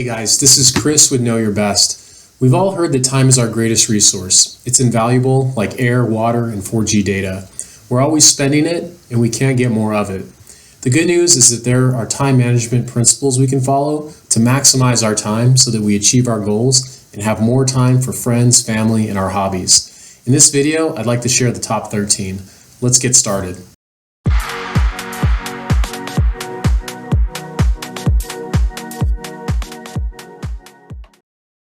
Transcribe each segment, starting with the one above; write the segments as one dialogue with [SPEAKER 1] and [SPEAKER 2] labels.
[SPEAKER 1] Hey guys, this is Chris with Know Your Best. We've all heard that time is our greatest resource. It's invaluable, like air, water, and 4G data. We're always spending it, and we can't get more of it. The good news is that there are time management principles we can follow to maximize our time so that we achieve our goals and have more time for friends, family, and our hobbies. In this video, I'd like to share the top 13. Let's get started.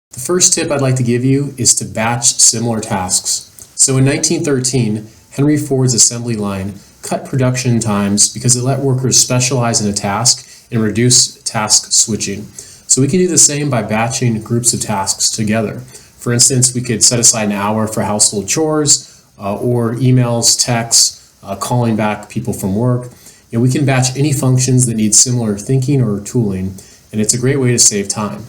[SPEAKER 1] The first tip I'd like to give you is to batch similar tasks. So in 1913, Henry Ford's assembly line cut production times because it let workers specialize in a task and reduce task switching. So we can do the same by batching groups of tasks together. For instance, we could set aside an hour for household chores or emails, texts, calling back people from work. We can batch any functions that need similar thinking or tooling, and it's a great way to save time.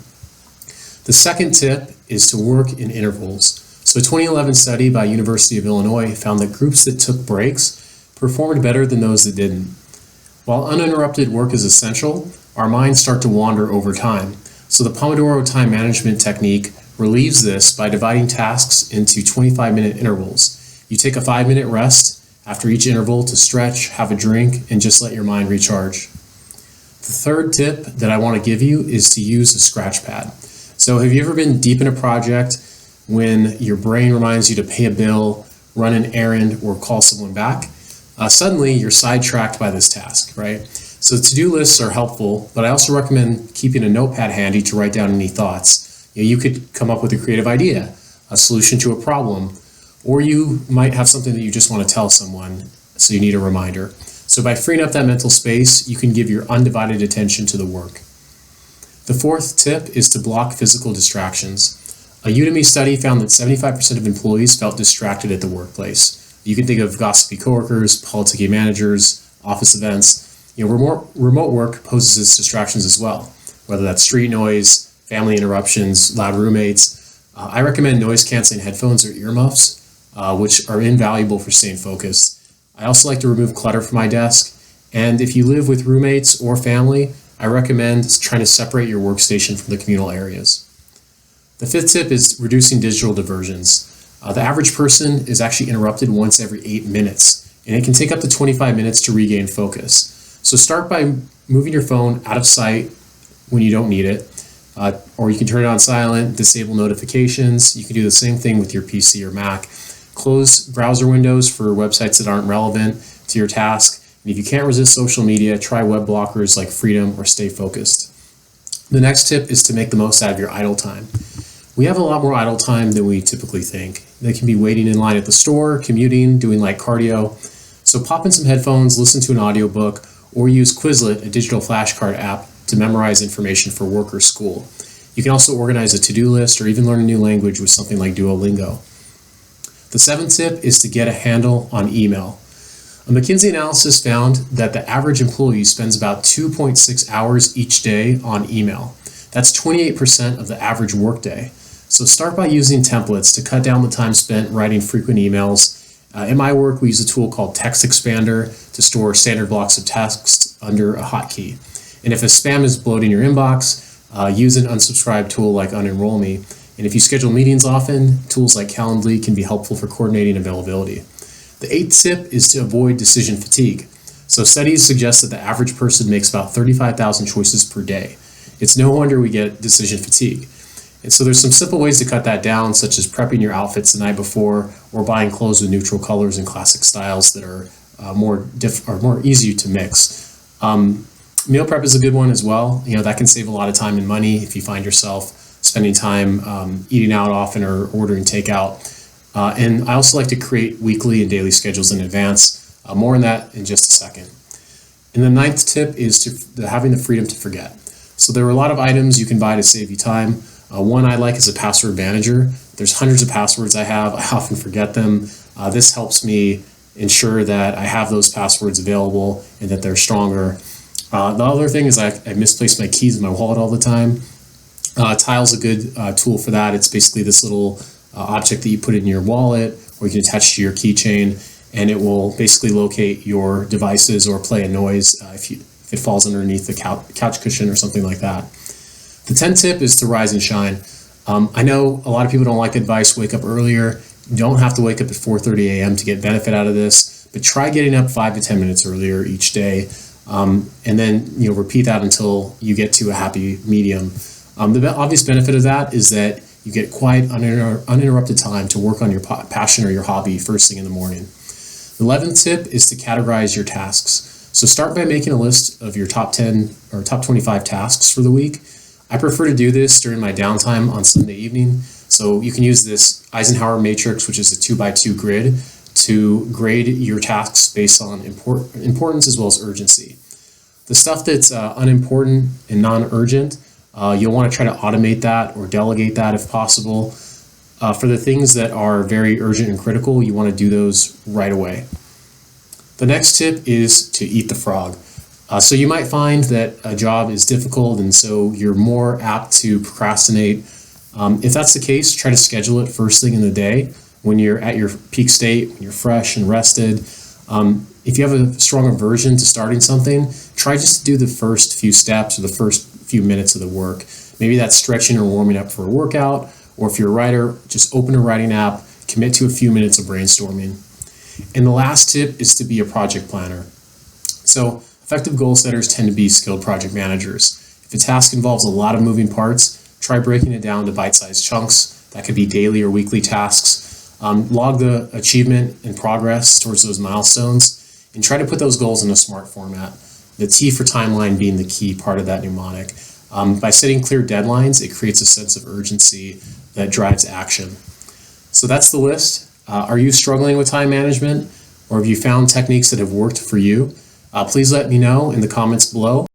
[SPEAKER 1] The second tip is to work in intervals. So a 2011 study by University of Illinois found that groups that took breaks performed better than those that didn't. While uninterrupted work is essential, our minds start to wander over time. So the Pomodoro time management technique relieves this by dividing tasks into 25-minute intervals. You take a 5-minute rest after each interval to stretch, have a drink, and just let your mind recharge. The third tip that I want to give you is to use a Scratchpad. So have you ever been deep in a project when your brain reminds you to pay a bill, run an errand, or call someone back? Suddenly you're sidetracked by this task, right? So to-do lists are helpful, but I also recommend keeping a notepad handy to write down any thoughts. You could come up with a creative idea, a solution to a problem, or you might have something that you just want to tell someone, so you need a reminder. So by freeing up that mental space, you can give your undivided attention to the work. The fourth tip is to block physical distractions. A Udemy study found that 75% of employees felt distracted at the workplace. You can think of gossipy coworkers, politicking managers, office events. Remote work poses distractions as well, whether that's street noise, family interruptions, loud roommates. I recommend noise-canceling headphones or earmuffs, which are invaluable for staying focused. I also like to remove clutter from my desk, and if you live with roommates or family, I recommend trying to separate your workstation from the communal areas. The fifth tip is reducing digital diversions. The average person is actually interrupted once every 8 minutes, and it can take up to 25 minutes to regain focus. So start by moving your phone out of sight when you don't need it, or you can turn it on silent, disable notifications. You can do the same thing with your PC or Mac. Close browser windows for websites that aren't relevant to your task. And if you can't resist social media, try web blockers like Freedom or Stay Focused. The next tip is to make the most out of your idle time. We have a lot more idle time than we typically think. They can be waiting in line at the store, commuting, doing light cardio. So pop in some headphones, listen to an audiobook, or use Quizlet, a digital flashcard app, to memorize information for work or school. You can also organize a to-do list or even learn a new language with something like Duolingo. The seventh tip is to get a handle on email. A McKinsey analysis found that the average employee spends about 2.6 hours each day on email. That's 28% of the average workday. So start by using templates to cut down the time spent writing frequent emails. In my work, we use a tool called Text Expander to store standard blocks of text under a hotkey. And if a spam is bloating your inbox, use an unsubscribe tool like Unenroll Me. And if you schedule meetings often, tools like Calendly can be helpful for coordinating availability. The eighth tip is to avoid decision fatigue. So studies suggest that the average person makes about 35,000 choices per day. It's no wonder we get decision fatigue. And so there's some simple ways to cut that down, such as prepping your outfits the night before or buying clothes with neutral colors and classic styles that are more easy to mix. Meal prep is a good one as well. That can save a lot of time and money if you find yourself spending time eating out often or ordering takeout. And I also like to create weekly and daily schedules in advance. More on that in just a second. And the ninth tip is having the freedom to forget. So there are a lot of items you can buy to save you time. One I like is a password manager. There's hundreds of passwords I have. I often forget them. This helps me ensure that I have those passwords available and that they're stronger. The other thing is I misplace my keys in my wallet all the time. Tile's a good tool for that. It's basically this little object that you put in your wallet or you can attach to your keychain, and it will basically locate your devices or play a noise if it falls underneath the couch cushion or something like that. The 10th tip is to rise and shine. I know a lot of people don't like the advice, wake up earlier. You don't have to wake up at 4:30 a.m. to get benefit out of this, but try getting up 5 to 10 minutes earlier each day. And then repeat that until you get to a happy medium. The obvious benefit of that is that you get quiet, uninterrupted time to work on your passion or your hobby first thing in the morning. The 11th tip is to categorize your tasks. So start by making a list of your top 10 or top 25 tasks for the week. I prefer to do this during my downtime on Sunday evening. So you can use this Eisenhower matrix, which is a 2x2 grid, to grade your tasks based on importance as well as urgency. The stuff that's unimportant and non-urgent, you'll want to try to automate that or delegate that if possible. For the things that are very urgent and critical, you want to do those right away. The next tip is to eat the frog. So you might find that a job is difficult and so you're more apt to procrastinate. If that's the case, try to schedule it first thing in the day when you're at your peak state, when you're fresh and rested. If you have a strong aversion to starting something, try just to do the first few steps or the first few minutes of the work. Maybe that's stretching or warming up for a workout, or if you're a writer, just open a writing app, commit to a few minutes of brainstorming. And the last tip is to be a project planner. So effective goal setters tend to be skilled project managers. If a task involves a lot of moving parts, try breaking it down to bite-sized chunks. That could be daily or weekly tasks. Log the achievement and progress towards those milestones, and try to put those goals in a SMART format. The T for timeline being the key part of that mnemonic. By setting clear deadlines, it creates a sense of urgency that drives action. So that's the list. Are you struggling with time management, or have you found techniques that have worked for you? Please let me know in the comments below.